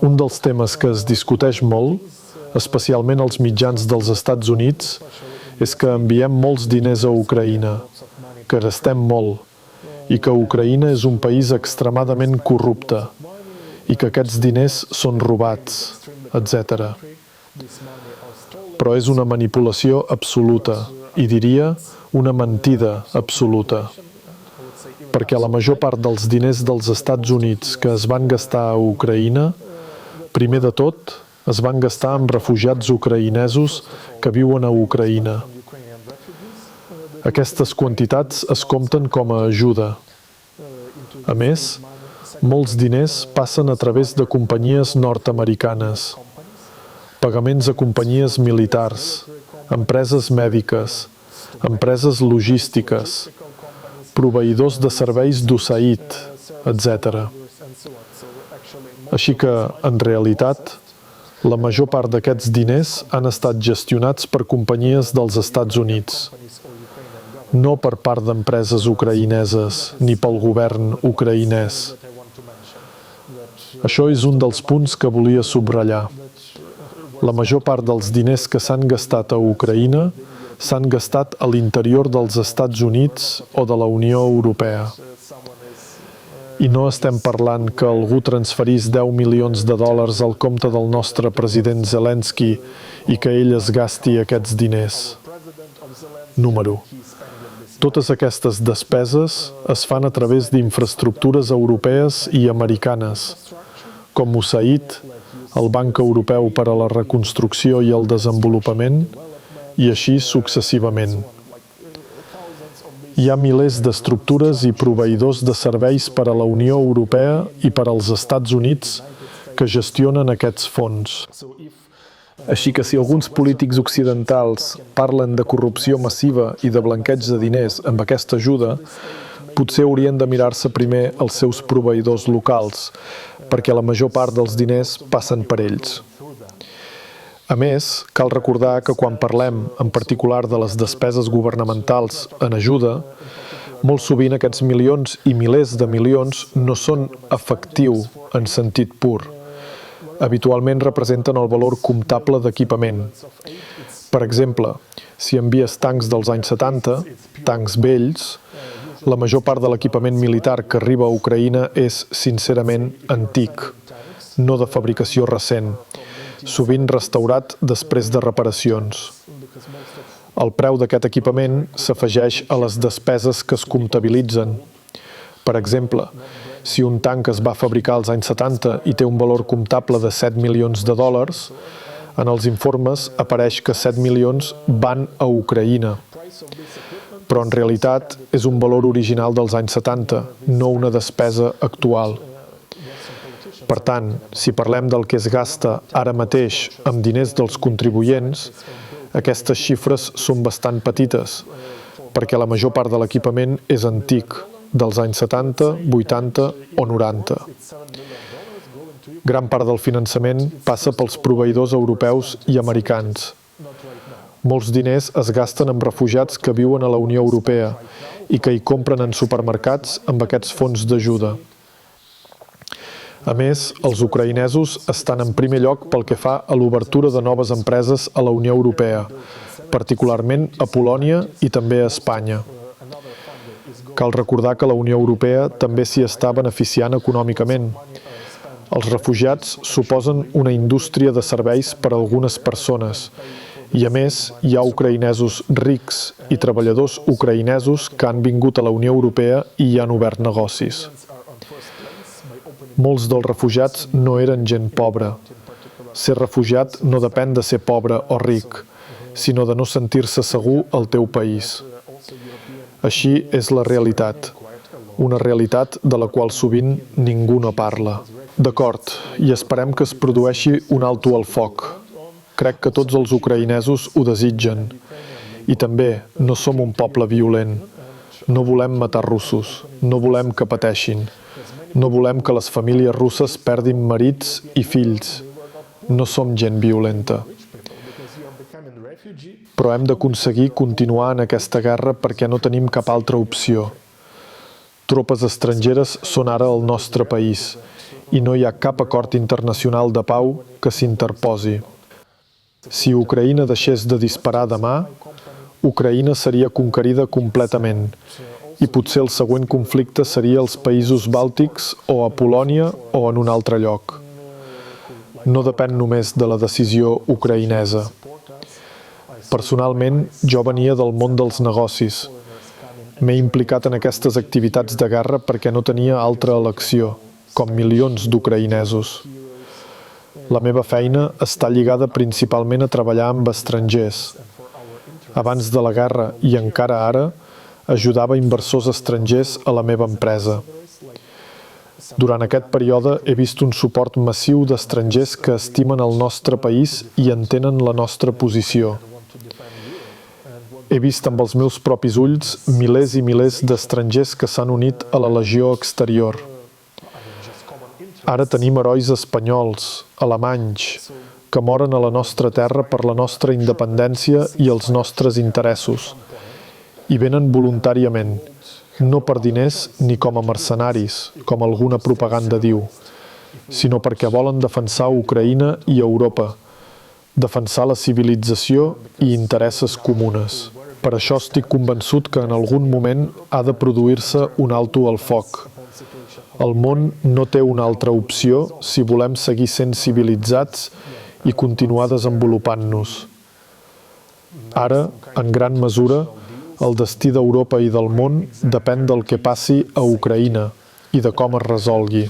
Un dels temes que es discuteix molt, especialment als mitjans dels Estats Units, és que enviem molts diners a Ucraïna, que gastem molt, i que Ucraïna és un país extremadament corrupte, i que aquests diners són robats, etc. Però és una manipulació absoluta, i diria una mentida absoluta. Perquè la major part dels diners dels Estats Units que es van gastar a Ucraïna, primer de tot, es van gastar amb refugiats ucraïnesos que viuen a Ucraïna. Aquestes quantitats es compten com a ajuda. A més, molts diners passen a través de companyies nord-americanes, pagaments a companyies militars, empreses mèdiques, empreses logístiques, proveïdors de serveis d'USAID, etc. Així que, en realitat, la major part d'aquests diners han estat gestionats per companyies dels Estats Units, no per part d'empreses ucraïneses ni pel govern ucraïnès. Això és un dels punts que volia subratllar. La major part dels diners que s'han gastat a Ucraïna s'han gastat a l'interior dels Estats Units o de la Unió Europea. I no estem parlant que algú transferís 10 milions de dòlars al compte del nostre president Zelensky i que ell es gasti aquests diners. Número 1. Totes aquestes despeses es fan a través d'infraestructures europees i americanes, com USAID, el Banc Europeu per a la Reconstrucció i el Desenvolupament, i així successivament. Hi ha milers d'estructures i proveïdors de serveis per a la Unió Europea i per als Estats Units que gestionen aquests fons. Així que si alguns polítics occidentals parlen de corrupció massiva i de blanqueig de diners amb aquesta ajuda, potser haurien de mirar-se primer els seus proveïdors locals, perquè la major part dels diners passen per ells. A més, cal recordar que quan parlem, en particular, de les despeses governamentals en ajuda, molt sovint aquests milions i milers de milions no són efectiu en sentit pur. Habitualment representen el valor comptable d'equipament. Per exemple, si envies tancs dels anys 70, tancs vells, la major part de l'equipament militar que arriba a Ucraïna és, sincerament, antic, no de fabricació recent, sovint restaurat després de reparacions. El preu d'aquest equipament s'afegeix a les despeses que es comptabilitzen. Per exemple, si un tanc es va fabricar als anys 70 i té un valor comptable de 7 milions de dòlars, en els informes apareix que 7 milions van a Ucraïna. Però en realitat és un valor original dels anys 70, no una despesa actual. Per tant, si parlem del que es gasta ara mateix amb diners dels contribuents, aquestes xifres són bastant petites, perquè la major part de l'equipament és antic, dels anys 70, 80 o 90. Gran part del finançament passa pels proveïdors europeus i americans. Molts diners es gasten amb refugiats que viuen a la Unió Europea i que hi compren en supermercats amb aquests fons d'ajuda. A més, els ucraïnesos estan en primer lloc pel que fa a l'obertura de noves empreses a la Unió Europea, particularment a Polònia i també a Espanya. Cal recordar que la Unió Europea també s'hi està beneficiant econòmicament. Els refugiats suposen una indústria de serveis per a algunes persones i, a més, hi ha ucraïnesos rics i treballadors ucraïnesos que han vingut a la Unió Europea i hi han obert negocis. Molts dels refugiats no eren gent pobra. Ser refugiat no depèn de ser pobre o ric, sinó de no sentir-se segur al teu país. Així és la realitat, una realitat de la qual sovint ningú no parla. D'acord, i esperem que es produeixi un alto al foc. Crec que tots els ucraïnesos ho desitgen. I també no som un poble violent. No volem matar russos, no volem que pateixin. No volem que les famílies russes perdin marits i fills. No som gent violenta. Però hem d'aconseguir continuar en aquesta guerra perquè no tenim cap altra opció. Tropes estrangeres són ara al nostre país i no hi ha cap acord internacional de pau que s'interposi. Si Ucraïna deixés de disparar demà, Ucraïna seria conquerida completament i potser el següent conflicte seria als països bàltics o a Polònia o en un altre lloc. No depèn només de la decisió ucraïnesa. Personalment, jo venia del món dels negocis. M'he implicat en aquestes activitats de guerra perquè no tenia altra elecció, com milions d'ucraïnesos. La meva feina està lligada principalment a treballar amb estrangers. Abans de la guerra i encara ara, ajudava inversors estrangers a la meva empresa. Durant aquest període he vist un suport massiu d'estrangers que estimen el nostre país i entenen la nostra posició. He vist amb els meus propis ulls milers i milers d'estrangers que s'han unit a la Legió Exterior. Ara tenim herois espanyols, alemanys, que moren a la nostra terra per la nostra independència i els nostres interessos. I venen voluntàriament, no per diners ni com a mercenaris, com alguna propaganda diu, sinó perquè volen defensar Ucraïna i Europa, defensar la civilització i interessos comunes. Per això estic convençut que en algun moment ha de produir-se un alto al foc. El món no té una altra opció si volem seguir sent civilitzats i continuar desenvolupant-nos. Ara, en gran mesura, el destí d'Europa i del món depèn del que passi a Ucraïna i de com es resolgui.